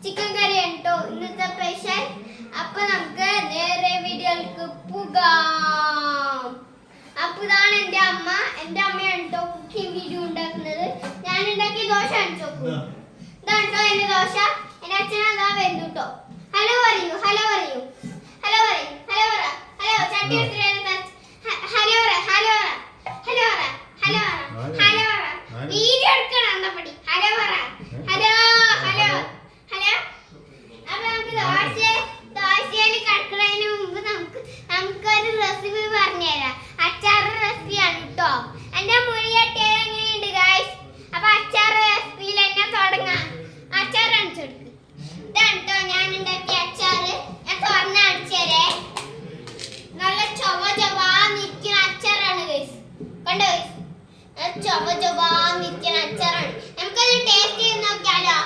Chicken കറി ഉണ്ടോ ഇന്നത്തെ special. അപ്പൊ നമുക്ക് നേരെ വീഡിയോയിലേക്ക് പോകാം. അപ്പൊ ഇതാണ് എന്റെ അമ്മയാണ് കേട്ടോ കുക്കിംഗ് വീഡിയോ ഉണ്ടാക്കുന്നത്. ഞാൻ ഉണ്ടാക്കിയ ദോശ കാണിച്ചു നോക്കൂ. ഇതാണ്ടോ എന്റെ ദോശ. എന്റെ അച്ഛൻ അതാ വരുന്നു കേട്ടോ. ഹലോ പറയൂ, ഹലോ പറയൂ, ഹലോ പറയൂ, ഹലോ പറ, ഹലോ ചട്ടി ഹലോ പറ, ഹലോ പറ, ഹലോ പറ, ഹലോ പറ, ഹലോ പറ. വീഡിയോ എടുക്കണം എന്നാ പടി. ഹലോ പറ, ഹലോ ഹലോ ഹലോ. അപ്പൊ നമുക്ക് ദോശയിൽ കടക്കുന്നതിന് മുമ്പ് നമുക്കൊരു റെസിപ്പി പറഞ്ഞുതരാം. അച്ചാർ റെസിപ്പിയാണ് കേട്ടോ. എന്റെ മുടി കട്ടിയത് എങ്ങനെയുണ്ട് ഗൈസ്? അപ്പൊ അച്ചാർ റെസിപ്പിയിൽ തന്നെ തുടങ്ങാം. അച്ചാർ അടിച്ചെടുക്കും. ഇതാണ് കേട്ടോ ഞാൻ ഉണ്ടാക്കിയ അച്ചാറ്. ഞാൻ തുറന്ന് അടിച്ചേരേ. നല്ല ചൊവ്വാന്നിരിക്കുന്ന അച്ചാറാണ് ഗൈസ്. കണ്ടോ ഗൈസ്? ചൊവ്വാന്നിരിക്കുന്ന അച്ചാറാണ്. നമുക്കത് ടേസ്റ്റ് ചെയ്ത് നോക്കിയാലോ?